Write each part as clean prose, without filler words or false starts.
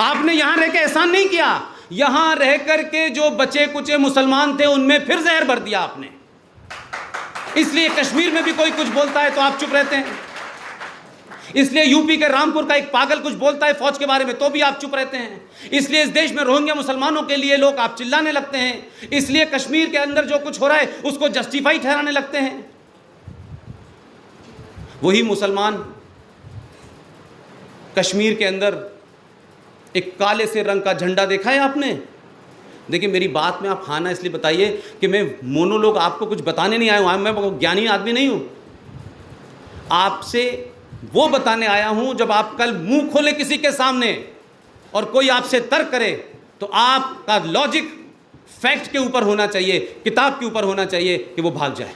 आपने यहां रह के एहसान नहीं किया, यहां रह करके जो बचे कुचे मुसलमान थे उनमें फिर जहर भर दिया आपने। इसलिए कश्मीर में भी कोई कुछ बोलता है तो आप चुप रहते हैं, इसलिए यूपी के रामपुर का एक पागल कुछ बोलता है फौज के बारे में तो भी आप चुप रहते हैं, इसलिए इस देश में रोहिंग्या मुसलमानों के लिए लोग आप चिल्लाने लगते हैं, इसलिए कश्मीर के अंदर जो कुछ हो रहा है उसको जस्टिफाई ठहराने लगते हैं। वही मुसलमान कश्मीर के अंदर एक काले से रंग का झंडा देखा है आपने? देखिए मेरी बात में आप हाँ ना इसलिए बताइए कि मैं मोनोलोग आपको कुछ बताने नहीं आया हूं, मैं ज्ञानी आदमी नहीं हूं, आपसे वो बताने आया हूं जब आप कल मुंह खोले किसी के सामने और कोई आपसे तर्क करे तो आपका लॉजिक फैक्ट के ऊपर होना चाहिए, किताब के ऊपर होना चाहिए कि वो भाग जाए।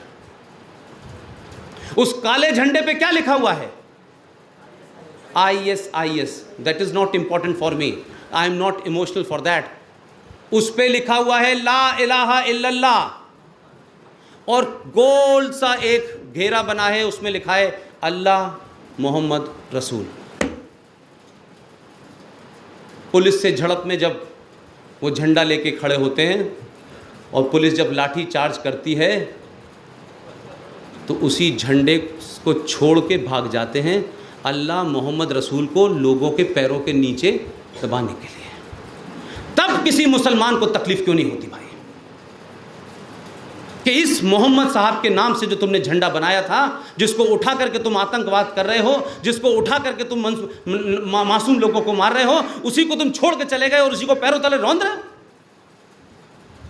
उस काले झंडे पे क्या लिखा हुआ है? ISIS, that is not important for me, I am not emotional for that. उस पे लिखा हुआ है ला इलाहा इल्लल्लाह, और गोल सा एक घेरा बना है, उसमें लिखा है अल्लाह मोहम्मद रसूल। पुलिस से झड़प में जब वो झंडा लेके खड़े होते हैं और पुलिस जब लाठी चार्ज करती है तो उसी झंडे को छोड़ के भाग जाते हैं अल्लाह मोहम्मद रसूल को लोगों के पैरों के नीचे दबाने के लिए। तब किसी मुसलमान को तकलीफ क्यों नहीं होती भाई कि इस मोहम्मद साहब के नाम से जो तुमने झंडा बनाया था, जिसको उठा करके तुम आतंकवाद कर रहे हो, जिसको उठा करके तुम मासूम लोगों को मार रहे हो, उसी को तुम छोड़ के चले गए और उसी को पैरों तले रौंद रहे हो।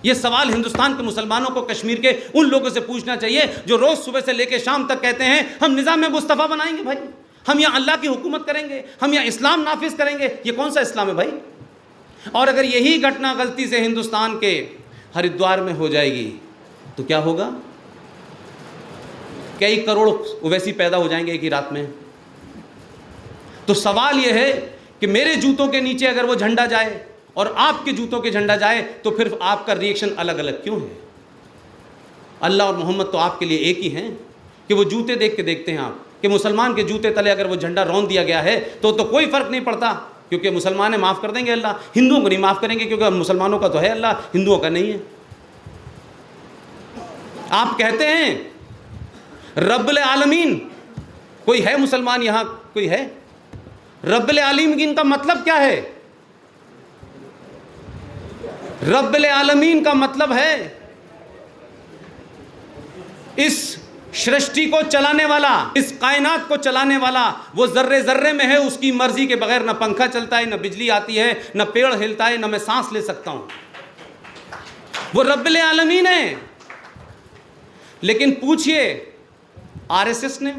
ये सवाल हिंदुस्तान के मुसलमानों को कश्मीर के उन लोगों से पूछना चाहिए जो रोज सुबह से लेकर शाम तक कहते हैं हम निज़ाम में मुस्तफ़ा बनाएंगे भाई, हम यहाँ अल्लाह की हुकूमत करेंगे, हम यहाँ इस्लाम नाफिज करेंगे। ये कौन सा इस्लाम है भाई? और अगर यही घटना गलती से हिंदुस्तान के हरिद्वार में हो जाएगी तो क्या होगा? कई करोड़ ओवैसी पैदा हो जाएंगे एक ही रात में। तो सवाल यह है कि मेरे जूतों के नीचे अगर वो झंडा जाए और आपके जूतों के झंडा जाए तो फिर आपका रिएक्शन अलग अलग क्यों है? अल्लाह और मोहम्मद तो आपके लिए एक ही हैं कि वो जूते देख के देखते हैं आप कि मुसलमान के जूते तले अगर वो झंडा रौंद दिया गया है तो कोई फर्क नहीं पड़ता, क्योंकि मुसलमान है माफ़ कर देंगे अल्लाह, हिंदुओं को नहीं माफ़ करेंगे क्योंकि मुसलमानों का तो है अल्लाह, हिंदुओं का नहीं है। आप कहते हैं रब्बुल आलमीन, कोई है मुसलमान यहां? कोई है? रब्बुल आलमीन का मतलब क्या है? रब्बुल आलमीन का मतलब है इस सृष्टि को चलाने वाला, इस कायनात को चलाने वाला, वो जर्रे जर्रे में है, उसकी मर्जी के बगैर न पंखा चलता है, न बिजली आती है, न पेड़ हिलता है, न मैं सांस ले सकता हूं। वो रब्बुल आलमीन है। लेकिन पूछिए आरएसएस ने,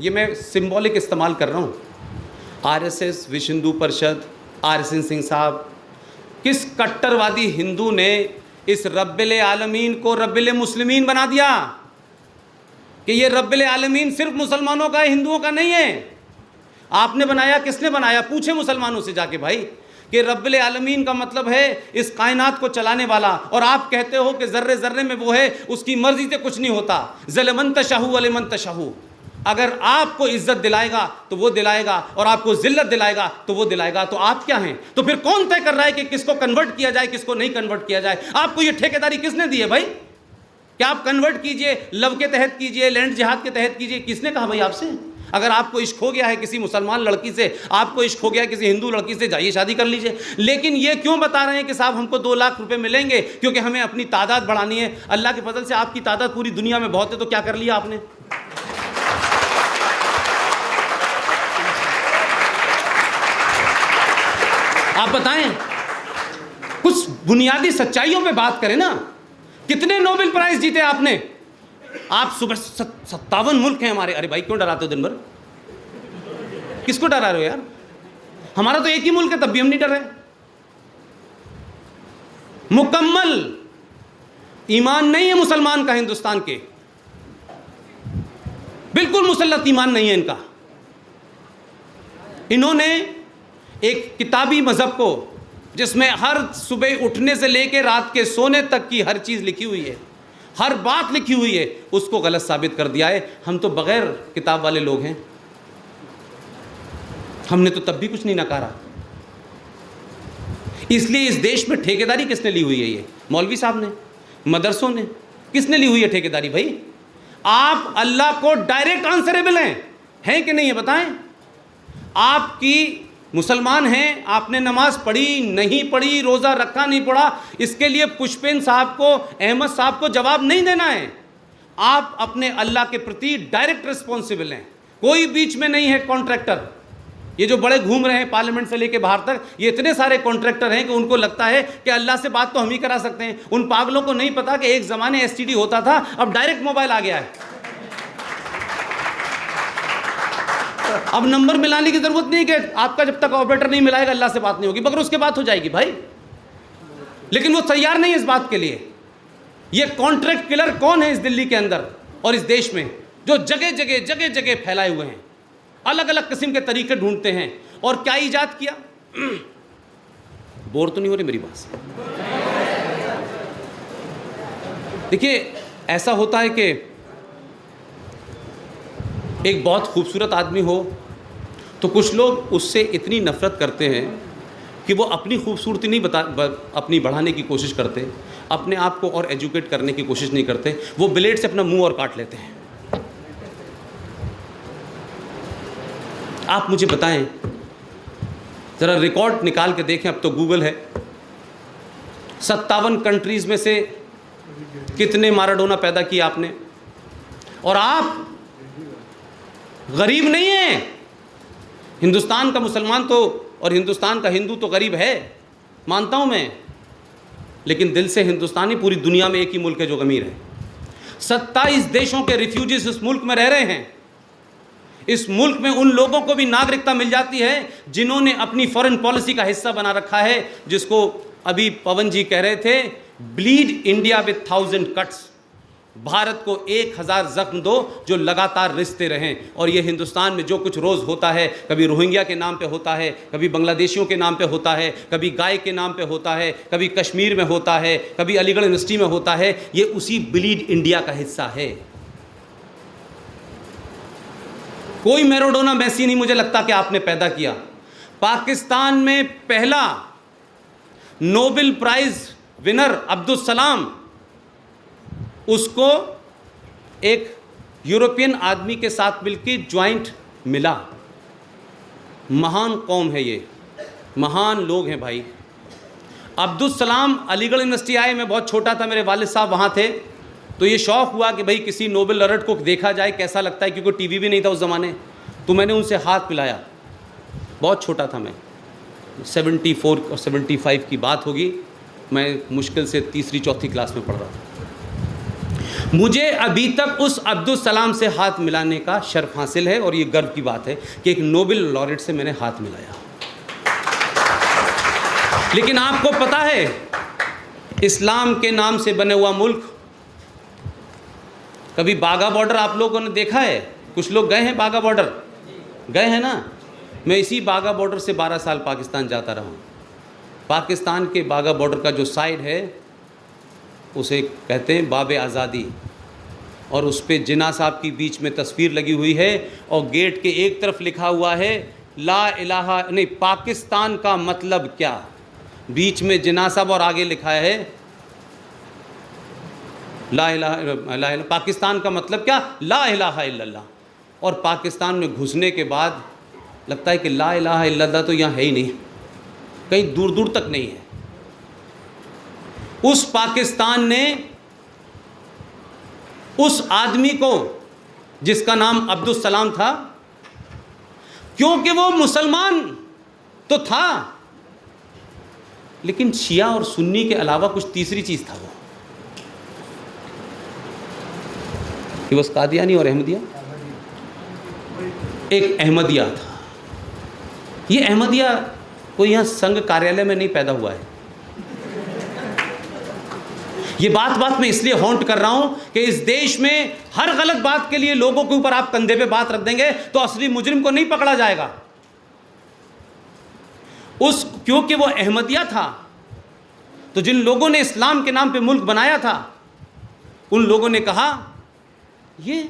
ये मैं सिंबॉलिक इस्तेमाल कर रहा हूं, आरएसएस, विश्व हिंदू परिषद, आरएसएन सिंह साहब, किस कट्टरवादी हिंदू ने इस रब्बुल आलमीन को रब्बुल मुस्लिमीन बना दिया कि ये रब्बुल आलमीन सिर्फ मुसलमानों का है, हिंदुओं का नहीं है? आपने बनाया, किसने बनाया? पूछे मुसलमानों से जाके भाई कि रब्बुल आलमीन का मतलब है इस कायनात को चलाने वाला, और आप कहते हो कि जर्रे जर्रे में वो है, उसकी मर्जी से कुछ नहीं होता। ज़लमन तशाहू वलिमन तशाहू, अगर आपको इज्जत दिलाएगा तो वो दिलाएगा और आपको जिल्लत दिलाएगा तो वो दिलाएगा। तो आप क्या हैं? तो फिर कौन तय कर रहा है कि किसको कन्वर्ट किया जाए, किसको नहीं कन्वर्ट किया जाए? आपको ये ठेकेदारी किसने दी है भाई कि आप कन्वर्ट कीजिए, लव के तहत कीजिए, लैंड जिहाद के तहत कीजिए? किसने कहा भाई आपसे? अगर आपको इश्क हो गया है किसी मुसलमान लड़की से, आपको इश्क हो गया है किसी हिंदू लड़की से, जाइए शादी कर लीजिए। लेकिन ये क्यों बता रहे हैं कि साहब हमको 2 लाख रुपए मिलेंगे क्योंकि हमें अपनी तादाद बढ़ानी है? अल्लाह के फजल से आपकी तादाद पूरी दुनिया में बहुत है, तो क्या कर लिया आपने? आप बताएं, कुछ बुनियादी सच्चाइयों पे बात करें ना। कितने नोबेल प्राइज जीते आपने? आप सुबह 57 मुल्क हैं हमारे। अरे भाई क्यों डराते हो दिन भर? किसको डरा रहे हो यार? हमारा तो एक ही मुल्क है, तब भी हम नहीं डर रहे। मुकम्मल ईमान नहीं है मुसलमान का हिंदुस्तान के, बिल्कुल मुसल्लत ईमान नहीं है इनका। इन्होंने एक किताबी मजहब को, जिसमें हर सुबह उठने से लेकर रात के सोने तक की हर चीज़ लिखी हुई है, हर बात लिखी हुई है, उसको गलत साबित कर दिया है। हम तो बगैर किताब वाले लोग हैं, हमने तो तब भी कुछ नहीं नकारा। इसलिए इस देश में ठेकेदारी किसने ली हुई है? ये मौलवी साहब ने, मदरसों ने, किसने ली हुई है ठेकेदारी? भाई आप अल्लाह को डायरेक्ट आंसरेबल हैं कि नहीं है? बताएं। आपकी मुसलमान हैं, आपने नमाज पढ़ी नहीं पढ़ी, रोज़ा रखा नहीं पड़ा, इसके लिए पुष्पेन साहब को, अहमद साहब को जवाब नहीं देना है। आप अपने अल्लाह के प्रति डायरेक्ट रिस्पॉन्सिबल हैं, कोई बीच में नहीं है कॉन्ट्रैक्टर। ये जो बड़े घूम रहे हैं पार्लियामेंट से लेके बाहर तक, ये इतने सारे कॉन्ट्रैक्टर हैं कि उनको लगता है कि अल्लाह से बात तो हम ही करा सकते हैं। उन पागलों को नहीं पता कि एक ज़माने एसटीडी होता था, अब डायरेक्ट मोबाइल आ गया है। अब नंबर मिलाने की जरूरत नहीं कि आपका जब तक ऑपरेटर नहीं मिलाएगा अल्लाह से बात नहीं होगी, मगर उसके बाद हो जाएगी भाई। लेकिन वो तैयार नहीं है इस बात के लिए। ये कॉन्ट्रैक्ट किलर कौन है इस दिल्ली के अंदर और इस देश में, जो जगह जगह जगह जगह फैलाए हुए हैं, अलग अलग किस्म के तरीके ढूंढते हैं। और क्या ईजाद किया? बोर तो नहीं हो रही मेरी बात से? देखिए, ऐसा होता है कि एक बहुत खूबसूरत आदमी हो तो कुछ लोग उससे इतनी नफ़रत करते हैं कि वो अपनी खूबसूरती नहीं अपनी बढ़ाने की कोशिश करते, अपने आप को और एजुकेट करने की कोशिश नहीं करते, वो ब्लेड से अपना मुंह और काट लेते हैं। आप मुझे बताएं, ज़रा रिकॉर्ड निकाल के देखें, अब तो गूगल है, 57 कंट्रीज़ में से कितने माराडोना पैदा किए आपने? और आप गरीब नहीं है। हिंदुस्तान का मुसलमान तो और हिंदुस्तान का हिंदू तो गरीब है, मानता हूं मैं, लेकिन दिल से हिंदुस्तानी पूरी दुनिया में एक ही मुल्क है जो अमीर है। 27 देशों के रिफ्यूजीज इस मुल्क में रह रहे हैं। इस मुल्क में उन लोगों को भी नागरिकता मिल जाती है जिन्होंने अपनी फॉरेन पॉलिसी का हिस्सा बना रखा है, जिसको अभी पवन जी कह रहे थे, bleed India with 1000 cuts. Bharat को 1000 जख्म दो जो लगातार रिश्ते रहें। और ये हिंदुस्तान में जो कुछ रोज़ होता है, कभी रोहिंग्या के नाम पे होता है, कभी बांग्लादेशियों के नाम पे होता है, कभी गाय के नाम पे होता है, कभी कश्मीर में होता है, कभी अलीगढ़ यूनिवर्सिटी में होता है, ये उसी ब्लीड इंडिया का हिस्सा है। कोई मैराडोना मेसी नहीं मुझे लगता कि आपने पैदा किया। पाकिस्तान में पहला Nobel prize winner Abdul Salam, उसको एक यूरोपियन आदमी के साथ मिलकर ज्वाइंट मिला। महान कौम है ये, महान लोग हैं भाई। अब्दुल सलाम अलीगढ़ यूनिवर्सिटी आए, मैं बहुत छोटा था, मेरे वालिद साहब वहाँ थे, तो ये शौक़ हुआ कि भाई किसी नोबेल लॉरेट को देखा जाए कैसा लगता है, क्योंकि टीवी भी नहीं था उस ज़माने। तो मैंने उनसे हाथ मिलाया, बहुत छोटा था मैं, 74 और 75 की बात होगी, मैं मुश्किल से तीसरी चौथी क्लास में पढ़ रहा था। मुझे अभी तक उस अब्दुल सलाम से हाथ मिलाने का शर्फ हासिल है और ये गर्व की बात है कि एक नोबेल लॉरेट से मैंने हाथ मिलाया। लेकिन आपको पता है, इस्लाम के नाम से बने हुआ मुल्क, कभी बागा बॉर्डर आप लोगों ने देखा है? कुछ लोग गए हैं बागा बॉर्डर, गए हैं ना? मैं इसी बागा बॉर्डर से 12 साल पाकिस्तान जाता रहा हूँ। पाकिस्तान के बागा बॉर्डर का जो साइड है उसे कहते हैं बाब आज़ादी, और उस पर जिन्ना साहब की बीच में तस्वीर लगी हुई है और गेट के एक तरफ लिखा हुआ है ला इलाहा, नहीं, पाकिस्तान का मतलब क्या, बीच में जिन्ना साहब और आगे लिखा है ला इलाहा, पाकिस्तान का मतलब क्या, ला इलाहा इल्लल्लाह। और पाकिस्तान में घुसने के बाद लगता है कि ला इलाहा इल्लल्लाह तो यहाँ है ही नहीं, कहीं दूर दूर तक नहीं है। उस पाकिस्तान ने उस आदमी को, जिसका नाम अब्दुल सलाम था, क्योंकि वो मुसलमान तो था लेकिन शिया और सुन्नी के अलावा कुछ तीसरी चीज था, वो ये बस कादियानी और अहमदिया, एक अहमदिया था। ये अहमदिया कोई यहाँ संघ कार्यालय में नहीं पैदा हुआ है। ये बात में इसलिए हॉन्ट कर रहा हूं कि इस देश में हर गलत बात के लिए लोगों के ऊपर आप कंधे पे बात रख देंगे तो असली मुजरिम को नहीं पकड़ा जाएगा। क्योंकि वो अहमदिया था, तो जिन लोगों ने इस्लाम के नाम पे मुल्क बनाया था, उन लोगों ने कहा ये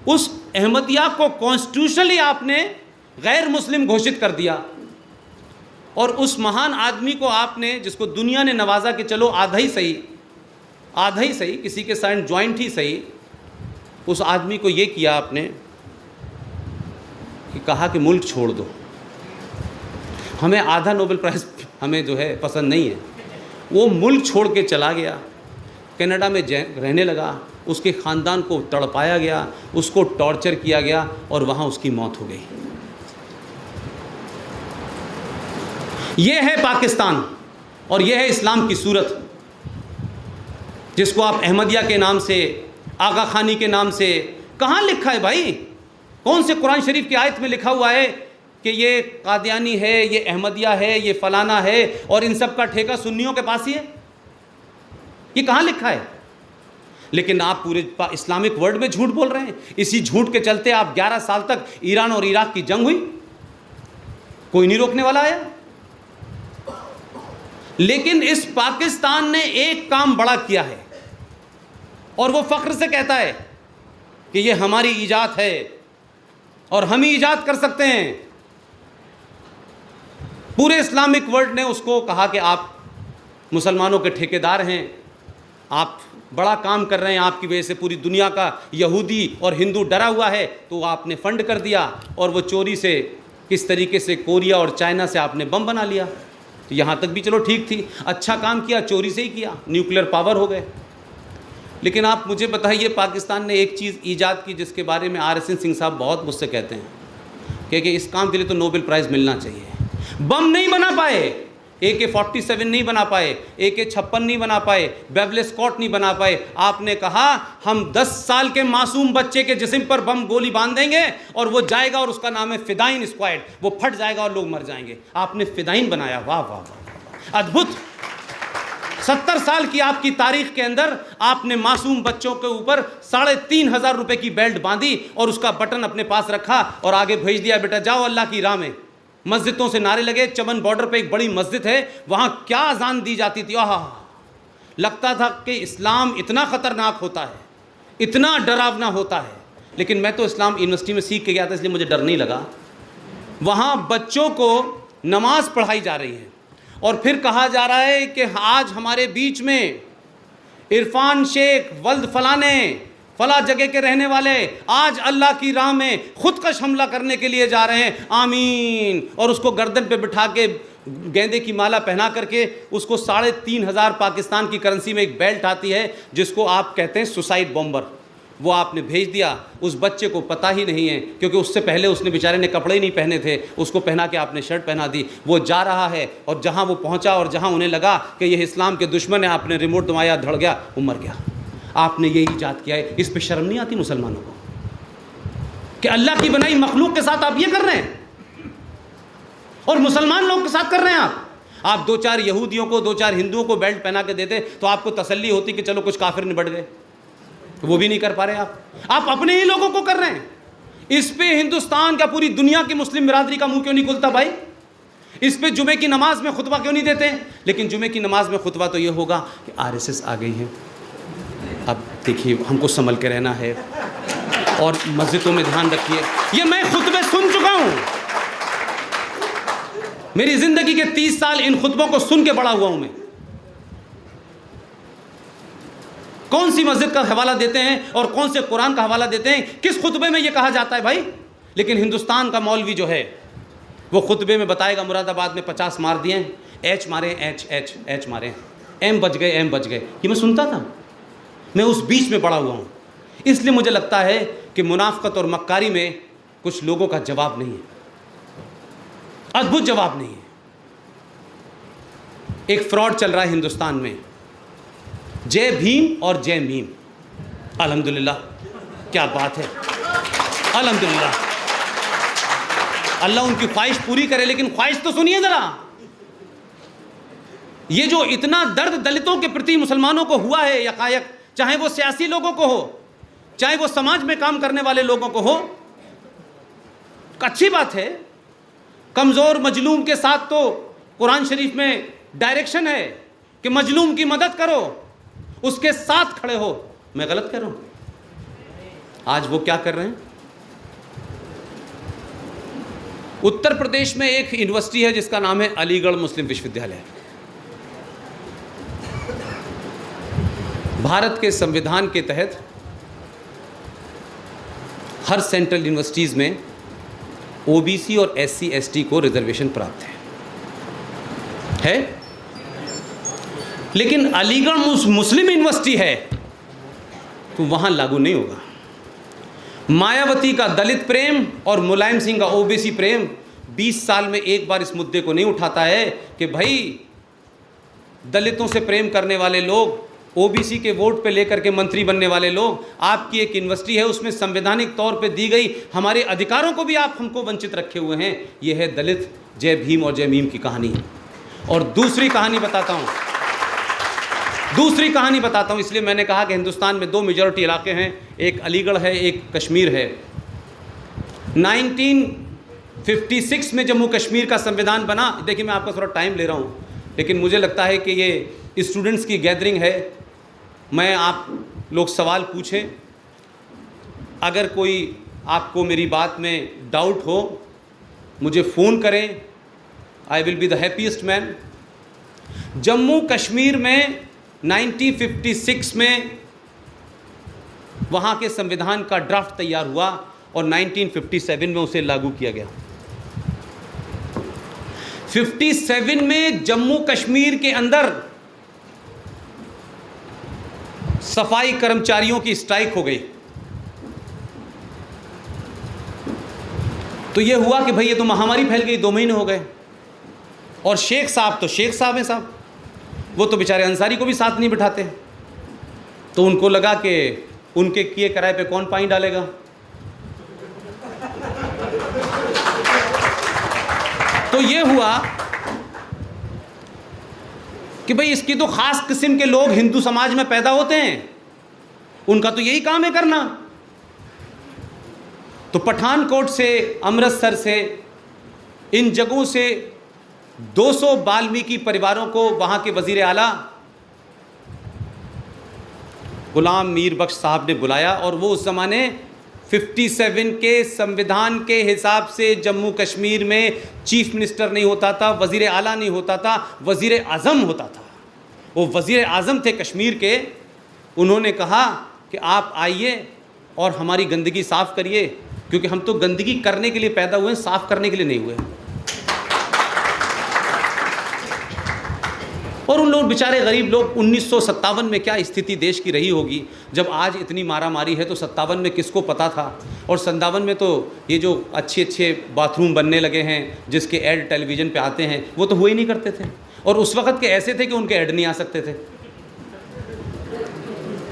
उस अहमदिया को कॉन्स्टिट्यूशनली आपने गैर मुस्लिम घोषित कर दिया। और उस महान आदमी को आपने, जिसको दुनिया ने नवाजा कि चलो आधा ही सही, किसी के साथ ज्वाइंट ही सही, उस आदमी को ये किया आपने कि कहा कि मुल्क छोड़ दो, हमें आधा नोबेल प्राइज़ हमें जो है पसंद नहीं है। वो मुल्क छोड़ के चला गया, कनाडा में रहने लगा, उसके ख़ानदान को तड़पाया गया, उसको टॉर्चर किया गया और वहाँ उसकी मौत हो गई। ये है पाकिस्तान और ये है इस्लाम की सूरत, जिसको आप अहमदिया के नाम से, आगा खानी के नाम से, कहाँ लिखा है भाई? कौन से कुरान शरीफ की आयत में लिखा हुआ है कि ये कादियानी है, ये अहमदिया है, ये फलाना है और इन सब का ठेका सुन्नियों के पास ही है? ये कहाँ लिखा है? लेकिन आप पूरे इस्लामिक वर्ल्ड में झूठ बोल रहे हैं। इसी झूठ के चलते आप 11 साल तक ईरान और इराक की जंग हुई, कोई नहीं रोकने वाला आया। लेकिन इस पाकिस्तान ने एक काम बड़ा किया है और वो फख्र से कहता है कि ये हमारी ईजाद है और हम ही ईजाद कर सकते हैं। पूरे इस्लामिक वर्ल्ड ने उसको कहा कि आप मुसलमानों के ठेकेदार हैं, आप बड़ा काम कर रहे हैं, आपकी वजह से पूरी दुनिया का यहूदी और हिंदू डरा हुआ है, तो आपने फंड कर दिया और वो चोरी से किस तरीके से कोरिया और चाइना से आपने बम बना लिया। तो यहाँ तक भी चलो ठीक थी, अच्छा काम किया, चोरी से ही किया, न्यूक्लियर पावर हो गए। लेकिन आप मुझे बताइए, पाकिस्तान ने एक चीज़ ईजाद की जिसके बारे में RSN सिंह साहब बहुत मुझसे कहते हैं कि इस काम के लिए तो नोबेल प्राइज़ मिलना चाहिए। बम नहीं बना पाए, AK-47 नहीं बना पाए, AK-56 नहीं बना पाए, बेवले स्कॉट नहीं बना पाए। आपने कहा हम 10 साल के मासूम बच्चे के जिस्म पर बम गोली बांध देंगे और वो जाएगा और उसका नाम है फिदाइन स्क्वाड, वो फट जाएगा और लोग मर जाएंगे। आपने फिदाइन बनाया, वाह वाह वाह, अद्भुत। 70 साल की आपकी तारीख के अंदर आपने मासूम बच्चों के ऊपर 3,500 रुपए की बेल्ट बांधी और उसका बटन अपने पास रखा और आगे भेज दिया, बेटा जाओ अल्लाह की राह में। मस्जिदों से नारे लगे, चमन बॉर्डर पे एक बड़ी मस्जिद है, वहाँ क्या अजान दी जाती थी, आहा, लगता था कि इस्लाम इतना ख़तरनाक होता है, इतना डरावना होता है। लेकिन मैं तो इस्लाम यूनिवर्सिटी में सीख के गया था, इसलिए मुझे डर नहीं लगा। वहाँ बच्चों को नमाज पढ़ाई जा रही है और फिर कहा जा रहा है कि आज हमारे बीच में इरफान शेख वल्द फलाने फला जगह के रहने वाले आज अल्लाह की राह में खुदकश हमला करने के लिए जा रहे हैं, आमीन। और उसको गर्दन पे बिठा के गेंदे की माला पहना करके उसको 3,500 पाकिस्तान की करेंसी में एक बेल्ट आती है जिसको आप कहते हैं सुसाइड बॉम्बर, वो आपने भेज दिया। उस बच्चे को पता ही नहीं है, क्योंकि उससे पहले उसने बेचारे ने कपड़े ही नहीं पहने थे, उसको पहना के आपने शर्ट पहना दी। वो जा रहा है और जहाँ वो पहुँचा और जहाँ उन्हें लगा कि ये इस्लाम के दुश्मन है, आपने रिमोट दबाया, धड़ गया, वो मर गया। आपने ये ईजाद किया है। इस पे शर्म नहीं आती मुसलमानों को कि अल्लाह की बनाई मखलूक के साथ आप ये कर रहे हैं और मुसलमान लोग के साथ कर रहे हैं आप 2-4 यहूदियों को 2-4 हिंदुओं को बेल्ट पहना के देते तो आपको तसल्ली होती कि चलो कुछ काफिर निबट गए। वो भी नहीं कर पा रहे आप अपने ही लोगों को कर रहे हैं। इस पे हिंदुस्तान का, पूरी दुनिया की मुस्लिम बिरादरी का मुंह क्यों नहीं खुलता भाई? इस पे जुमे की नमाज में खुतबा क्यों नहीं देते? लेकिन जुमे की नमाज में खुतबा तो ये होगा कि RSS आ गई है, अब देखिए हमको संभल के रहना है और मस्जिदों में ध्यान रखिए। ये मैं खुतबे सुन चुका हूँ, मेरी ज़िंदगी के 30 साल इन खुतबों को सुन के बड़ा हुआ हूँ मैं। कौन सी मस्जिद का हवाला देते हैं और कौन से कुरान का हवाला देते हैं, किस खुतबे में ये कहा जाता है भाई? लेकिन हिंदुस्तान का मौलवी जो है वो खुतबे में बताएगा मुरादाबाद में 50 मार दिए, H मारे, H मारे, M बच गए, M बच गए। ये मैं सुनता था, मैं उस बीच में बड़ा हुआ हूँ। इसलिए मुझे लगता है कि मुनाफकत और मक्कारी में कुछ लोगों का जवाब नहीं है, अद्भुत जवाब नहीं है। एक फ्रॉड चल रहा है हिंदुस्तान में, जय भीम और जय मीम। अल्हम्दुलिल्लाह, क्या बात है, अल्हम्दुलिल्लाह। अल्लाह उनकी ख्वाहिश पूरी करे, लेकिन ख्वाहिश तो सुनिए ज़रा। ये जो इतना दर्द दलितों के प्रति मुसलमानों को हुआ है यकायक, चाहे वो सियासी लोगों को हो, चाहे वो समाज में काम करने वाले लोगों को हो, अच्छी बात है। कमज़ोर मजलूम के साथ तो कुरान शरीफ में डायरेक्शन है कि मजलूम की मदद करो, उसके साथ खड़े हो। मैं गलत कर रहा हूँ? आज वो क्या कर रहे हैं? उत्तर प्रदेश में एक यूनिवर्सिटी है जिसका नाम है अलीगढ़ मुस्लिम विश्वविद्यालय। भारत के संविधान के तहत हर सेंट्रल यूनिवर्सिटीज़ में ओबीसी और एससी एसटी को रिजर्वेशन प्राप्त है। लेकिन अलीगढ़ मुस्लिम यूनिवर्सिटी है तो वहां लागू नहीं होगा। मायावती का दलित प्रेम और मुलायम सिंह का ओबीसी प्रेम 20 साल में एक बार इस मुद्दे को नहीं उठाता है कि भाई दलितों से प्रेम करने वाले लोग, ओबीसी के वोट पे लेकर के मंत्री बनने वाले लोग, आपकी एक यूनिवर्सिटी है उसमें संवैधानिक तौर पे दी गई हमारे अधिकारों को भी आप हमको वंचित रखे हुए हैं। यह है दलित जय भीम और जय मीम की कहानी। और दूसरी कहानी बताता हूं, इसलिए मैंने कहा कि हिंदुस्तान में 2 मेजॉरिटी इलाके हैं, एक अलीगढ़ है, एक कश्मीर है। 1956 में जम्मू कश्मीर का संविधान बना। देखिए मैं आपका थोड़ा टाइम ले रहा हूं, लेकिन मुझे लगता है कि ये स्टूडेंट्स की गैदरिंग है। मैं आप लोग सवाल पूछें, अगर कोई आपको मेरी बात में डाउट हो मुझे फ़ोन करें, I will be the happiest man. Jammu Kashmir में 1956 में वहाँ के संविधान का ड्राफ्ट तैयार हुआ और 1957 में उसे लागू किया गया। 57 में जम्मू कश्मीर के अंदर सफाई कर्मचारियों की स्ट्राइक हो गई। तो यह हुआ कि भाई ये तो महामारी फैल गई, 2 महीने हो गए। और शेख साहब तो शेख साहब हैं साहब, वो तो बेचारे अंसारी को भी साथ नहीं बिठाते। तो उनको लगा कि उनके किए कराए पे कौन पानी डालेगा। तो ये हुआ कि भाई इसकी तो खास किस्म के लोग हिंदू समाज में पैदा होते हैं, उनका तो यही काम है करना। तो पठानकोट से, अमृतसर से, इन जगहों से 200 वाल्मीकि परिवारों को वहां के वजीर आला गुलाम मीर बख्श साहब ने बुलाया। और वो उस ज़माने 57 के संविधान के हिसाब से जम्मू कश्मीर में चीफ मिनिस्टर नहीं होता था, वज़ीर आला नहीं होता था, वज़ीर आज़म होता था। वो वज़ीर आज़म थे कश्मीर के। उन्होंने कहा कि आप आइए और हमारी गंदगी साफ़ करिए, क्योंकि हम तो गंदगी करने के लिए पैदा हुए हैं, साफ़ करने के लिए नहीं हुए। और उन लोग बेचारे गरीब लोग, 1957 में क्या स्थिति देश की रही होगी, जब आज इतनी मारामारी है। तो 57 में किसको पता था। और 57 में तो ये जो अच्छे अच्छे बाथरूम बनने लगे हैं जिसके ऐड टेलीविज़न पे आते हैं, वो तो हुए ही नहीं करते थे। और उस वक़्त के ऐसे थे कि उनके ऐड नहीं आ सकते थे।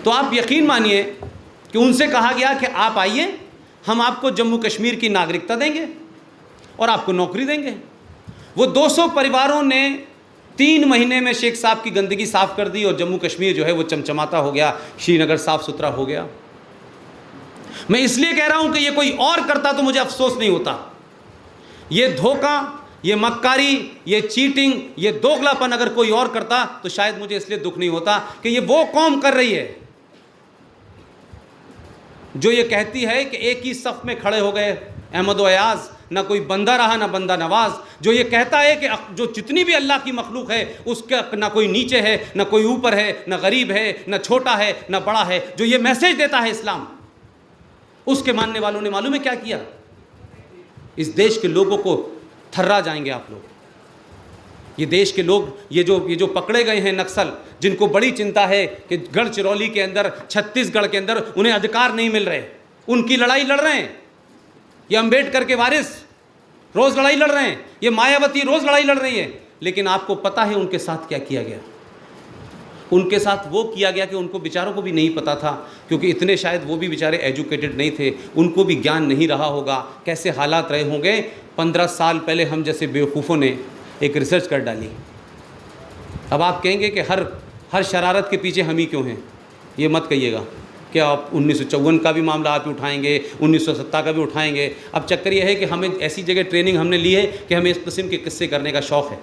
तो आप यकीन मानिए कि उनसे कहा गया कि आप आइए, हम आपको जम्मू कश्मीर की नागरिकता देंगे और आपको नौकरी देंगे। वो 200 परिवारों ने 3 महीने में शेख साहब की गंदगी साफ़ कर दी और जम्मू कश्मीर जो है वो चमचमाता हो गया, श्रीनगर साफ़ सुथरा हो गया। मैं इसलिए कह रहा हूं कि ये कोई और करता तो मुझे अफसोस नहीं होता। ये धोखा, ये मक्कारी, ये चीटिंग, ये दोगलापन अगर कोई और करता तो शायद मुझे इसलिए दुख नहीं होता कि ये वो कौम कर रही है जो ये कहती है कि एक ही सफ में खड़े हो गए अहमद व अयाज, ना कोई बंदा रहा ना बंदा नवाज। जो ये कहता है कि जो जितनी भी अल्लाह की मखलूक है उसका ना कोई नीचे है, ना कोई ऊपर है, ना गरीब है, ना छोटा है, ना बड़ा है। जो ये मैसेज देता है इस्लाम, उसके मानने वालों ने मालूम है क्या किया। इस देश के लोगों को थर्रा जाएंगे आप लोग। ये देश के लोग, ये जो पकड़े गए हैं नक्सल, जिनको बड़ी चिंता है कि गढ़चिरौली के अंदर, छत्तीसगढ़ के अंदर उन्हें अधिकार नहीं मिल रहे, उनकी लड़ाई लड़ रहे हैं। ये अंबेडकर के वारिस रोज़ लड़ाई लड़ रहे हैं, ये मायावती रोज़ लड़ाई लड़ रही है। लेकिन आपको पता है उनके साथ क्या किया गया। उनके साथ वो किया गया कि उनको बेचारों को भी नहीं पता था, क्योंकि इतने शायद वो भी बेचारे एजुकेटेड नहीं थे, उनको भी ज्ञान नहीं रहा होगा कैसे हालात रहे होंगे। 15 साल पहले हम जैसे बेवकूफ़ों ने एक रिसर्च कर डाली। अब आप कहेंगे कि हर शरारत के पीछे हम ही क्यों हैं। ये मत कहिएगा कि आप 1954 का भी मामला आप उठाएंगे, 1970 का भी उठाएंगे। अब चक्कर ये है कि हमें ऐसी जगह ट्रेनिंग हमने ली है कि हमें इस किस्म के किस्से करने का शौक़ है।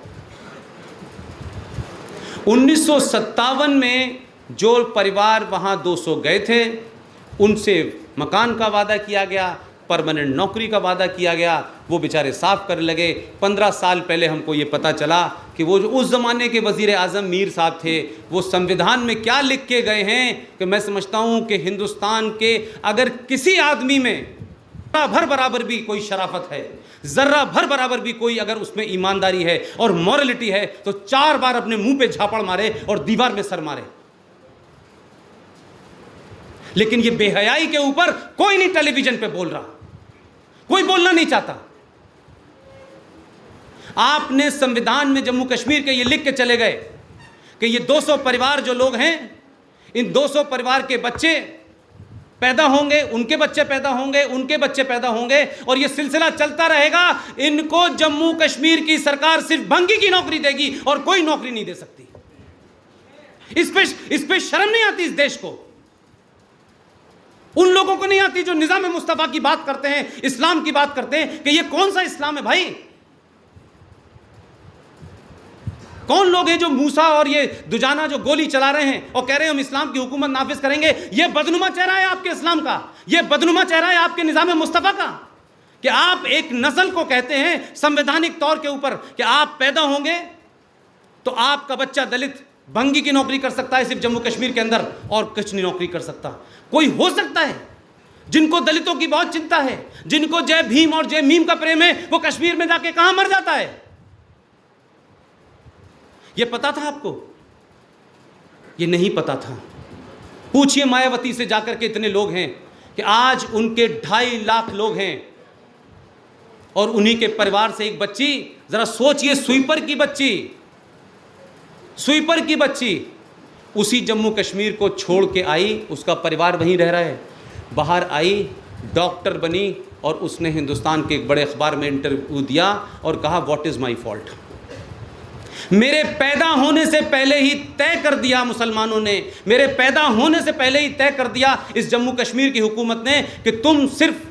1957 में जो परिवार वहाँ 200 गए थे, उनसे मकान का वादा किया गया, परमानेंट नौकरी का वादा किया गया, वो बेचारे साफ करने लगे। 15 साल पहले हमको ये पता चला कि वो जो उस ज़माने के वज़ीर आज़म मीर साहब थे, वो संविधान में क्या लिख के गए हैं कि मैं समझता हूँ कि हिंदुस्तान के अगर किसी आदमी में ज़र्रा भर बराबर भी कोई शराफत है, ज़र्रा भर बराबर भी कोई अगर उसमें ईमानदारी है और मॉरलिटी है, तो 4 बार अपने मुंह पे झापड़ मारे और दीवार में सर मारे। लेकिन ये बेहयाई के ऊपर कोई नहीं टेलीविजन पे बोल रहा, कोई बोलना नहीं चाहता। आपने संविधान में जम्मू कश्मीर के ये लिख के चले गए कि ये 200 परिवार जो लोग हैं, इन 200 परिवार के बच्चे पैदा होंगे, उनके बच्चे पैदा होंगे, उनके बच्चे पैदा होंगे, और ये सिलसिला चलता रहेगा। इनको जम्मू कश्मीर की सरकार सिर्फ भंगी की नौकरी देगी और कोई नौकरी नहीं दे सकती। इस पे शर्म नहीं आती इस देश को? उन लोगों को नहीं आती जो निज़ाम मुस्तफ़ा की बात करते हैं, इस्लाम की बात करते हैं, कि ये कौन सा इस्लाम है भाई? कौन लोग हैं जो मूसा और ये दुजाना जो गोली चला रहे हैं और कह रहे हैं हम इस्लाम की हुकूमत नाफिज करेंगे? ये बदनुमा चेहरा है आपके इस्लाम का, ये बदनुमा चेहरा है आपके निज़ाम मुस्तफ़ा का, कि आप एक नस्ल को कहते हैं संवैधानिक तौर के ऊपर कि आप पैदा होंगे तो आपका बच्चा दलित भंगी की नौकरी कर सकता है सिर्फ जम्मू कश्मीर के अंदर, और कुछ नहीं नौकरी कर सकता। कोई हो सकता है जिनको दलितों की बहुत चिंता है, जिनको जय भीम और जय मीम का प्रेम है, वो कश्मीर में जाके कहां मर जाता है? ये पता था आपको? ये नहीं पता था। पूछिए मायावती से जाकर के, इतने लोग हैं कि आज उनके 2.5 लाख लोग हैं और उन्हीं के परिवार से एक बच्ची, जरा सोचिए, स्वीपर की बच्ची उसी जम्मू कश्मीर को छोड़ के आई, उसका परिवार वहीं रह रहा है, बाहर आई, डॉक्टर बनी और उसने हिंदुस्तान के एक बड़े अखबार में इंटरव्यू दिया और कहा व्हाट इज़ माई फॉल्ट। मेरे पैदा होने से पहले ही तय कर दिया मुसलमानों ने, मेरे पैदा होने से पहले ही तय कर दिया इस जम्मू कश्मीर की हुकूमत ने कि तुम सिर्फ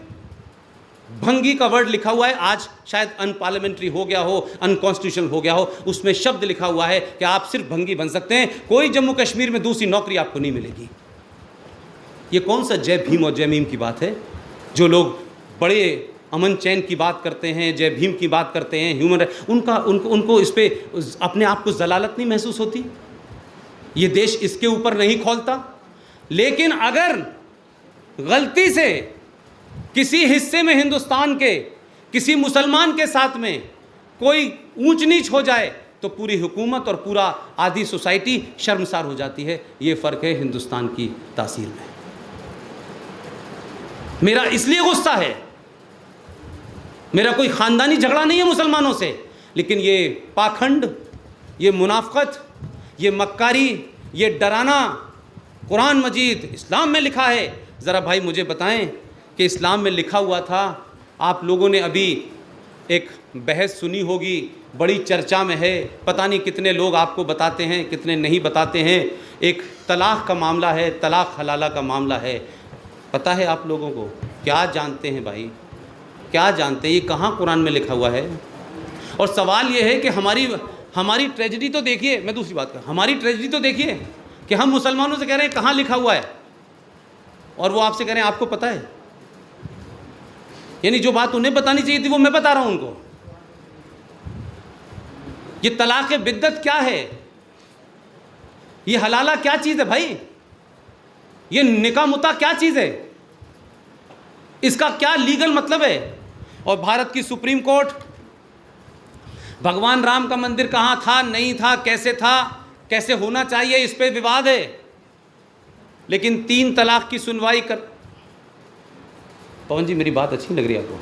भंगी का वर्ड लिखा हुआ है, आज शायद अनपार्लियामेंट्री हो गया हो, अनकॉन्स्टिट्यूशनल हो गया हो, उसमें शब्द लिखा हुआ है कि आप सिर्फ भंगी बन सकते हैं, कोई जम्मू कश्मीर में दूसरी नौकरी आपको नहीं मिलेगी। ये कौन सा जय भीम और जय मीम की बात है? जो लोग बड़े अमन चैन की बात करते हैं, जय भीम की बात करते हैं, ह्यूमन, उनको इस पे अपने आप को जलालत नहीं महसूस होती? ये देश इसके ऊपर नहीं खोलता। लेकिन अगर गलती से किसी हिस्से में हिंदुस्तान के किसी मुसलमान के साथ में कोई ऊंच नीच हो जाए तो पूरी हुकूमत और पूरा आधी सोसाइटी शर्मसार हो जाती है। ये फ़र्क है हिंदुस्तान की तासीर में। मेरा इसलिए गुस्सा है, मेरा कोई ख़ानदानी झगड़ा नहीं है मुसलमानों से, लेकिन ये पाखंड, ये मुनाफ़क़त, ये मक्कारी, ये डराना, कुरान मजीद इस्लाम में लिखा है। ज़रा भाई मुझे बताएं कि इस्लाम में लिखा हुआ था, आप लोगों ने अभी एक बहस सुनी होगी, बड़ी चर्चा में है, पता नहीं कितने लोग आपको बताते हैं, कितने नहीं बताते हैं। एक तलाक़ का मामला है, तलाक़ हलाला का मामला है। पता है आप लोगों को? क्या जानते हैं भाई, क्या जानते हैं? ये कहाँ कुरान में लिखा हुआ है? और सवाल ये है कि हमारी ट्रेजेडी तो देखिए, मैं दूसरी बात कर, हमारी ट्रेजेडी तो देखिए कि हम मुसलमानों से कह रहे हैं कहाँ लिखा हुआ है, और वो आपसे कह रहे हैं आपको पता है। यानी जो बात उन्हें बतानी चाहिए थी वो मैं बता रहा हूं उनको। ये तलाक़ बिद्दत क्या है? ये हलाला क्या चीज़ है भाई? ये निकाह मुता क्या चीज़ है? इसका क्या लीगल मतलब है? और भारत की सुप्रीम कोर्ट, भगवान राम का मंदिर कहाँ था, नहीं था, कैसे था, कैसे होना चाहिए, इस पे विवाद है, लेकिन 3 तलाक़ की सुनवाई कर। पवन जी मेरी बात अच्छी लग रही है आपको?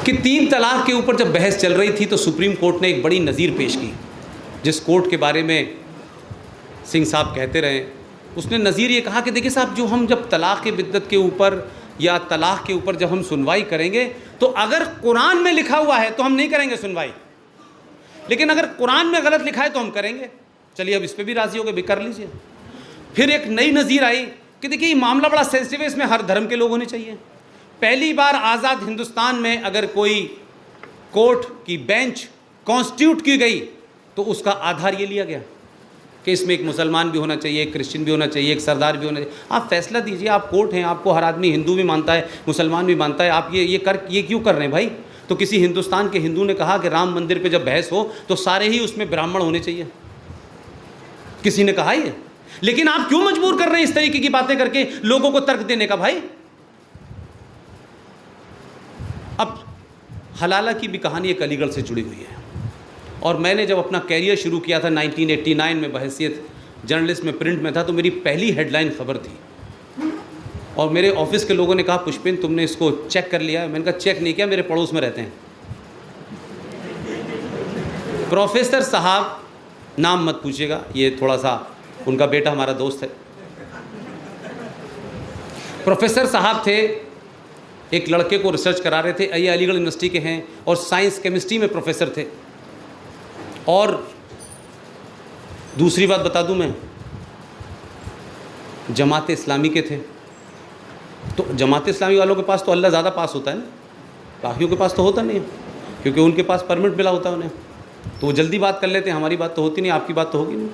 कि 3 तलाक़ के ऊपर जब बहस चल रही थी तो सुप्रीम कोर्ट ने एक बड़ी नज़ीर पेश की, जिस कोर्ट के बारे में सिंह साहब कहते रहे, उसने नज़ीर ये कहा कि देखिए साहब, जो हम जब तलाक़ बिद्दत के ऊपर या तलाक़ के ऊपर जब हम सुनवाई करेंगे तो अगर कुरान में लिखा हुआ है तो हम नहीं करेंगे सुनवाई, लेकिन अगर कुरान में गलत लिखा है तो हम करेंगे। चलिए अब इस पे भी राज़ी हो गए, भी कर लीजिए। फिर एक नई नज़ीर आई कि देखिए ये मामला बड़ा सेंसिटिव है, इसमें हर धर्म के लोग होने चाहिए। पहली बार आज़ाद हिंदुस्तान में अगर कोई कोर्ट की बेंच कॉन्स्टिट्यूट की गई तो उसका आधार ये लिया गया कि इसमें एक मुसलमान भी होना चाहिए, एक क्रिश्चियन भी होना चाहिए, एक सरदार भी होना चाहिए। आप फैसला दीजिए, आप कोर्ट हैं, आपको हर आदमी हिंदू भी मानता है, मुसलमान भी मानता है, आप ये क्यों कर रहे हैं भाई? तो किसी हिंदुस्तान के हिंदू ने कहा कि राम मंदिर पे जब बहस हो तो सारे ही उसमें ब्राह्मण होने चाहिए, किसी ने कहा ये? लेकिन आप क्यों मजबूर कर रहे हैं इस तरीके की बातें करके लोगों को तर्क देने का भाई? अब हलाला की भी कहानी एक अलीगढ़ से जुड़ी हुई है, और मैंने जब अपना कैरियर शुरू किया था 1989 में, बहैसियत जर्नलिस्ट में, प्रिंट में था, तो मेरी पहली हेडलाइन खबर थी, और मेरे ऑफिस के लोगों ने कहा पुष्पिन तुमने इसको चेक कर लिया है? मैंने कहा चेक नहीं किया, मेरे पड़ोस में रहते हैं। प्रोफेसर साहब, नाम मत पूछिएगा, ये थोड़ा सा उनका बेटा हमारा दोस्त है। प्रोफेसर साहब थे, एक लड़के को रिसर्च करा रहे थे, ये अलीगढ़ यूनिवर्सिटी के हैं, और साइंस केमिस्ट्री में प्रोफेसर थे। और दूसरी बात बता दूं, मैं जमात इस्लामी के थे। तो जमात इस्लामी वालों के पास तो अल्लाह ज़्यादा पास होता है ना, बाकियों के पास तो होता नहीं है, क्योंकि उनके पास परमिट मिला होता है उन्हें, तो वो जल्दी बात कर लेते हैं। हमारी बात तो होती नहीं, आपकी बात तो होगी नहीं।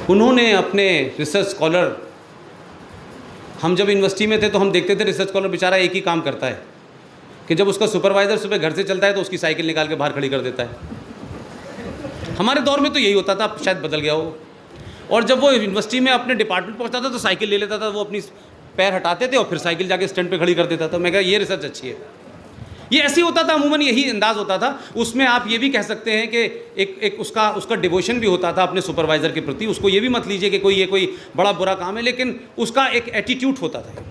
उन्होंने अपने रिसर्च स्कॉलर, हम जब यूनिवर्सिटी में थे तो हम देखते थे रिसर्च स्कॉलर बेचारा एक ही काम करता है कि जब उसका सुपरवाइज़र सुबह घर से चलता है तो उसकी साइकिल निकाल के बाहर खड़ी कर देता है। हमारे दौर में तो यही होता था, शायद बदल गया हो। और जब वो यूनिवर्सिटी में अपने डिपार्टमेंट पहुंचता था तो साइकिल ले लेता था, वो अपनी पैर हटाते थे और फिर साइकिल जाके स्टैंड पे खड़ी कर देता था। मैं कहा ये रिसर्च अच्छी है। ये ऐसे होता था, अमूमन यही अंदाज होता था। उसमें आप ये भी कह सकते हैं कि एक उसका डिवोशन भी होता था अपने सुपरवाइज़र के प्रति। उसको ये भी मत लीजिए कि कोई बड़ा बुरा काम है, लेकिन उसका एक एटीट्यूड होता था।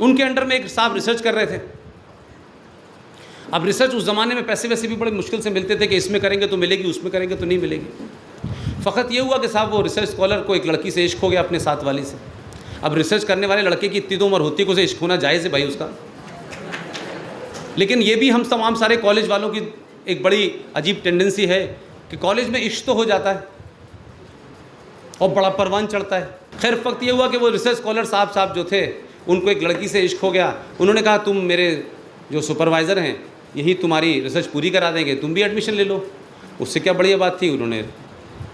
उनके अंडर में एक साहब रिसर्च कर रहे थे। अब रिसर्च उस ज़माने में पैसे वैसे भी बड़े मुश्किल से मिलते थे कि इसमें करेंगे तो मिलेगी, उसमें करेंगे तो नहीं मिलेगी। फ़कत ये हुआ कि साहब वो रिसर्च स्कॉलर को एक लड़की से इश्क हो गया, अपने साथ वाली से। अब रिसर्च करने वाले लड़के की इतनी तो उम्र होती है कि उसे इश्क होना जायज़ है भाई उसका। लेकिन ये भी हम तमाम सारे कॉलेज वालों की एक बड़ी अजीब टेंडेंसी है कि कॉलेज में इश्क तो हो जाता है और बड़ा परवान चढ़ता है। खैर वक्त ये हुआ कि वो रिसर्च स्कॉलर साहब जो थे, उनको एक लड़की से इश्क हो गया। उन्होंने कहा तुम मेरे जो सुपरवाइज़र हैं यही तुम्हारी रिसर्च पूरी करा देंगे, तुम भी एडमिशन ले लो। उससे क्या बढ़िया बात थी, उन्होंने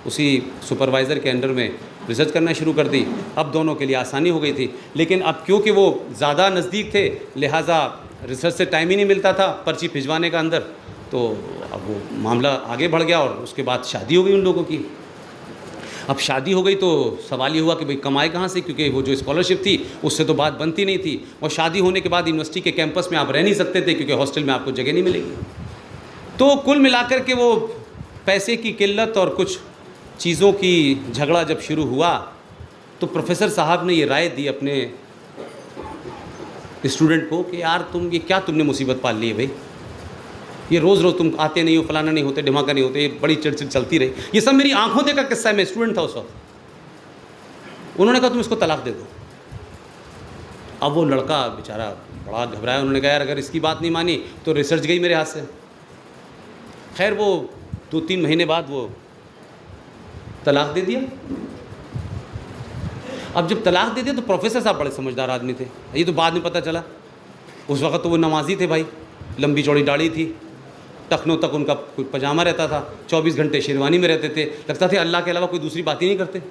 उसी सुपरवाइज़र के अंडर में रिसर्च करना शुरू कर दी। अब दोनों के लिए आसानी हो गई थी। लेकिन अब क्योंकि वो ज़्यादा नज़दीक थे, लिहाजा रिसर्च से टाइम ही नहीं मिलता था पर्ची भिजवाने का अंदर, तो अब वो मामला आगे बढ़ गया और उसके बाद शादी हो गई उन लोगों की। अब शादी हो गई तो सवाल ये हुआ कि भाई कमाए कहाँ से, क्योंकि वो जो स्कॉलरशिप थी उससे तो बात बनती नहीं थी। और शादी होने के बाद यूनिवर्सिटी के कैंपस में आप रह नहीं सकते थे क्योंकि हॉस्टल में आपको जगह नहीं मिलेगी। तो कुल मिलाकर के वो पैसे की किल्लत और कुछ चीज़ों की झगड़ा जब शुरू हुआ तो प्रोफेसर साहब ने ये राय दी अपने स्टूडेंट को कि यार तुम ये क्या तुमने मुसीबत पाल ली है भाई, ये रोज़ रोज़ तुम आते नहीं हो, फलाना नहीं होते, ढिमाका नहीं होते, ये बड़ी चिड़चिड़ चलती रही। ये सब मेरी आंखों देखा किस्सा है, मैं स्टूडेंट था उस वक्त। उन्होंने कहा तुम इसको तलाक दे दो। अब वो लड़का बेचारा बड़ा घबराया। उन्होंने कहा यार अगर इसकी बात नहीं मानी तो रिसर्च गई मेरे हाथ से। खैर वो 2-3 महीने बाद वो तलाक दे दिया। अब जब तलाक दे दिया तो प्रोफेसर साहब बड़े समझदार आदमी थे। ये तो बाद में पता चला, उस वक्त तो वो नमाजी थे भाई, लंबी चौड़ी दाढ़ी थी, टखनों तक उनका कोई पजामा रहता था, 24 घंटे शेरवानी में रहते थे, लगता थे अल्लाह के अलावा कोई दूसरी बात ही नहीं करते।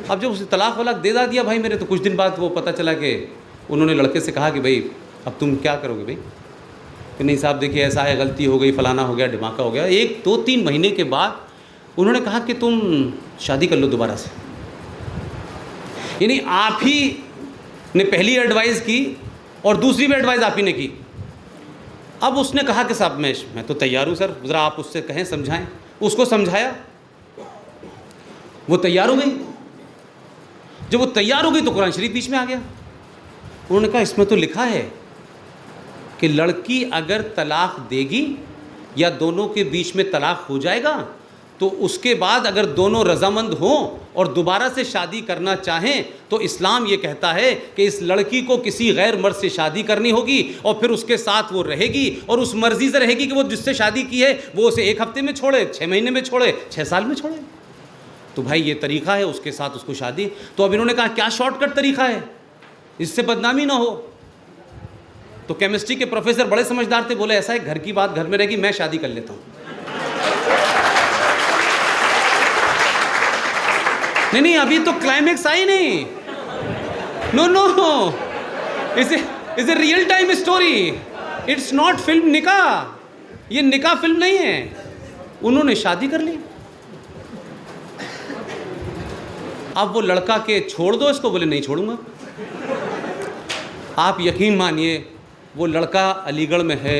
अब जब उसे तलाक वलाक दे दिया भाई मेरे, तो कुछ दिन बाद वो पता चला कि उन्होंने लड़के से कहा कि भाई अब तुम क्या करोगे भाई? कि नहीं साहब देखिए ऐसा है, गलती हो गई, फलाना हो गया, ढिमाका हो गया। 1-2-3 महीने के बाद उन्होंने कहा कि तुम शादी कर लो दोबारा से। यानी आप ही ने पहली एडवाइस की और दूसरी भी एडवाइस आप ही ने की। अब उसने कहा कि साहब मैं तो तैयार हूँ सर, ज़रा आप उससे कहें, समझाएं। उसको समझाया, वो तैयार हो गई। जब वो तैयार हो गई तो कुरान शरीफ बीच में आ गया। उन्होंने कहा इसमें तो लिखा है कि लड़की अगर तलाक देगी या दोनों के बीच में तलाक हो जाएगा तो उसके बाद अगर दोनों रजामंद हों और दोबारा से शादी करना चाहें तो इस्लाम ये कहता है कि इस लड़की को किसी गैर मर्द से शादी करनी होगी और फिर उसके साथ वो रहेगी और उस मर्जी से रहेगी कि वो जिससे शादी की है वो उसे 1 हफ्ते में छोड़े, 6 महीने में छोड़े, 6 साल में छोड़े। तो भाई ये तरीक़ा है, उसके साथ उसको शादी। तो अब इन्होंने कहा क्या शॉर्टकट तरीक़ा है, इससे बदनामी ना हो। तो केमिस्ट्री के प्रोफेसर बड़े समझदार थे, बोले ऐसा है घर की बात घर में रहेगी, मैं शादी कर लेता हूँ। नहीं, अभी तो क्लाइमेक्स आई नहीं। No no, is a real time story, it's not film Nikaah. ये निकाह फिल्म नहीं है। उन्होंने शादी कर ली। अब वो लड़का के छोड़ दो इसको, बोले नहीं छोड़ूंगा। आप यकीन मानिए, वो लड़का अलीगढ़ में है।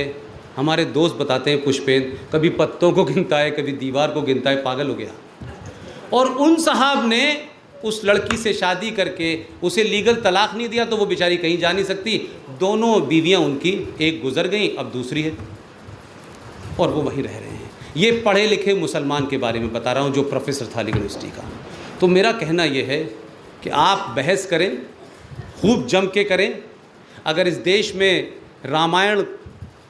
हमारे दोस्त बताते हैं पुष्पेंद्र कभी पत्तों को गिनता है, कभी दीवार को गिनता है, पागल हो गया। और उन साहब ने उस लड़की से शादी करके उसे लीगल तलाक नहीं दिया, तो वो बेचारी कहीं जा नहीं सकती। दोनों बीवियां उनकी, एक गुजर गई, अब दूसरी है, और वो वहीं रह रहे हैं। ये पढ़े लिखे मुसलमान के बारे में बता रहा हूँ, जो प्रोफेसर था यूनिवर्सिटी का। तो मेरा कहना यह है कि आप बहस करें, खूब जम के करें। अगर इस देश में रामायण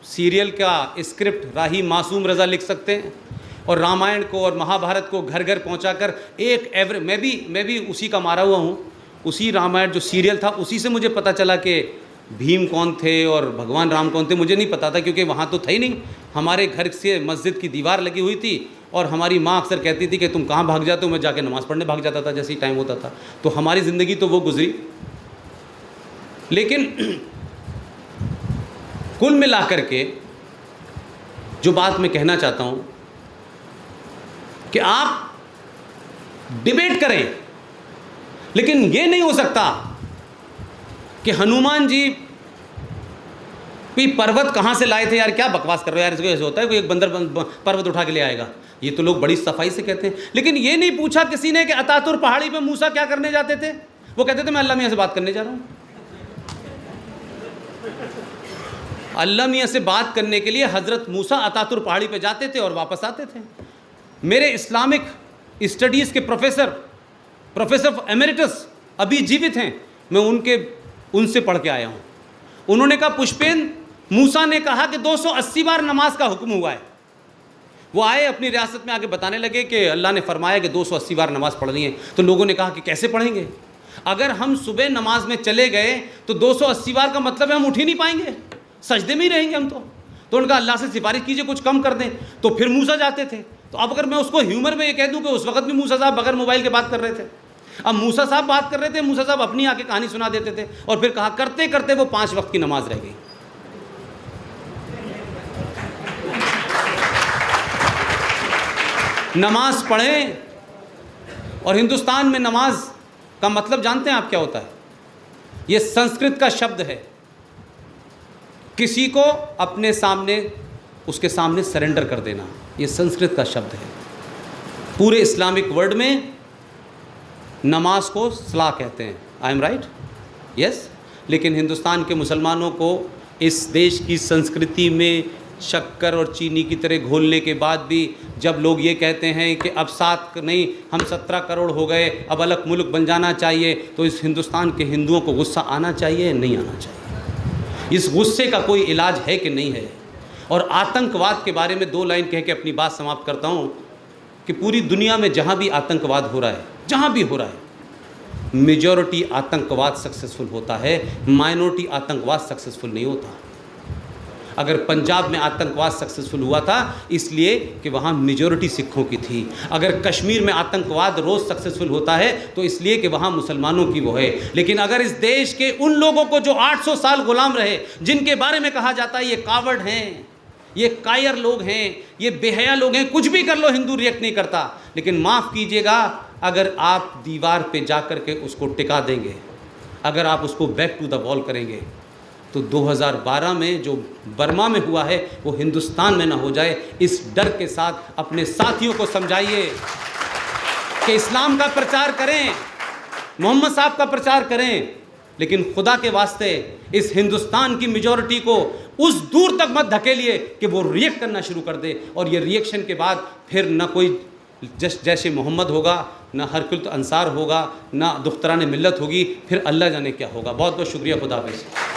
सीरियल का स्क्रिप्ट राही मासूम रज़ा लिख सकते हैं, और रामायण को और महाभारत को घर घर पहुंचाकर एक एवरेज, मैं भी उसी का मारा हुआ हूँ। उसी रामायण जो सीरियल था, उसी से मुझे पता चला कि भीम कौन थे और भगवान राम कौन थे। मुझे नहीं पता था, क्योंकि वहाँ तो था ही नहीं। हमारे घर से मस्जिद की दीवार लगी हुई थी, और हमारी माँ अक्सर कहती थी कि तुम कहाँ भाग जाते हो। मैं जाके नमाज़ पढ़ने भाग जाता था जैसे ही टाइम होता था। तो हमारी ज़िंदगी तो वो गुजरी। लेकिन कुल मिलाकर के जो बात मैं कहना चाहता हूँ कि आप डिबेट करें, लेकिन ये नहीं हो सकता कि हनुमान जी भी पर्वत कहाँ से लाए थे। यार क्या बकवास कर रहे हो यार, इसको ऐसे होता है कोई एक बंदर पर्वत उठा के ले आएगा। ये तो लोग बड़ी सफाई से कहते हैं। लेकिन ये नहीं पूछा किसी ने कि अतातुर पहाड़ी पे मूसा क्या करने जाते थे। वो कहते थे मैं अल्लाह मियाँ से बात करने जा रहा हूँ। अल्लाह मियाँ से बात करने के लिए हज़रत मूसा अतातुर पहाड़ी पे जाते थे और वापस आते थे। मेरे इस्लामिक स्टडीज़ के प्रोफेसर एमेरिटस अभी जीवित हैं, मैं उनसे पढ़ के आया हूँ। उन्होंने कहा पुष्पेंद्र, मूसा ने कहा कि 280 बार नमाज का हुक्म हुआ है। वो आए अपनी रियासत में आके बताने लगे कि अल्लाह ने फरमाया कि 280 बार नमाज़ पढ़नी है। तो लोगों ने कहा कि कैसे पढ़ेंगे, अगर हम सुबह नमाज में चले गए तो 280 बार का मतलब है हम उठ ही नहीं पाएंगे, सजदे में ही रहेंगे हम। तो उनका अल्लाह से सिफारिश कीजिए कुछ कम कर दें। तो फिर मूसा जाते थे। तो अब अगर मैं उसको ह्यूमर में ये कह दूं कि उस वक्त भी मूसा साहब बगैर मोबाइल के बात कर रहे थे। अब मूसा साहब बात कर रहे थे, मूसा साहब अपनी आके कहानी सुना देते थे, और फिर कहा करते करते वो 5 वक्त की नमाज रह गई। नमाज पढ़ें। और हिंदुस्तान में नमाज का मतलब जानते हैं आप क्या होता है? ये संस्कृत का शब्द है, किसी को अपने सामने, उसके सामने सरेंडर कर देना। ये संस्कृत का शब्द है। पूरे इस्लामिक वर्ल्ड में नमाज को सलाह कहते हैं। I am right? यस। लेकिन हिंदुस्तान के मुसलमानों को इस देश की संस्कृति में शक्कर और चीनी की तरह घोलने के बाद भी जब लोग ये कहते हैं कि अब 7 नहीं हम 17 करोड़ हो गए, अब अलग मुल्क बन जाना चाहिए, तो इस हिंदुस्तान के हिंदुओं को गुस्सा आना चाहिए, नहीं आना चाहिए? इस गुस्से का कोई इलाज है कि नहीं है? और आतंकवाद के बारे में 2 लाइन कह के अपनी बात समाप्त करता हूँ कि पूरी दुनिया में जहाँ भी आतंकवाद हो रहा है, जहाँ भी हो रहा है, मेजॉरिटी आतंकवाद सक्सेसफुल होता है, माइनॉरिटी आतंकवाद सक्सेसफुल नहीं होता। अगर पंजाब में आतंकवाद सक्सेसफुल हुआ था इसलिए कि वहाँ मेजॉरिटी सिखों की थी। अगर कश्मीर में आतंकवाद रोज़ सक्सेसफुल होता है तो इसलिए कि वहाँ मुसलमानों की वो है। लेकिन अगर इस देश के उन लोगों को जो 800 साल गुलाम रहे, जिनके बारे में कहा जाता है ये कावड़ हैं, ये कायर लोग हैं, ये बेहया लोग हैं, कुछ भी कर लो हिंदू रिएक्ट नहीं करता। लेकिन माफ़ कीजिएगा, अगर आप दीवार पे जा कर के उसको टिका देंगे, अगर आप उसको बैक टू द वॉल करेंगे, तो 2012 में जो बर्मा में हुआ है वो हिंदुस्तान में ना हो जाए। इस डर के साथ अपने साथियों को समझाइए कि इस्लाम का प्रचार करें, मोहम्मद साहब का प्रचार करें, लेकिन खुदा के वास्ते इस हिंदुस्तान की मेजॉरिटी को उस दूर तक मत धकेलिए कि वो रिएक्ट करना शुरू कर दे। और ये रिएक्शन के बाद फिर न कोई जैसे मोहम्मद होगा, ना हरकुल अंसार होगा, ना दुख्तरान मिल्लत होगी, फिर अल्लाह जाने क्या होगा। बहुत बहुत शुक्रिया। खुदा हाफिज़।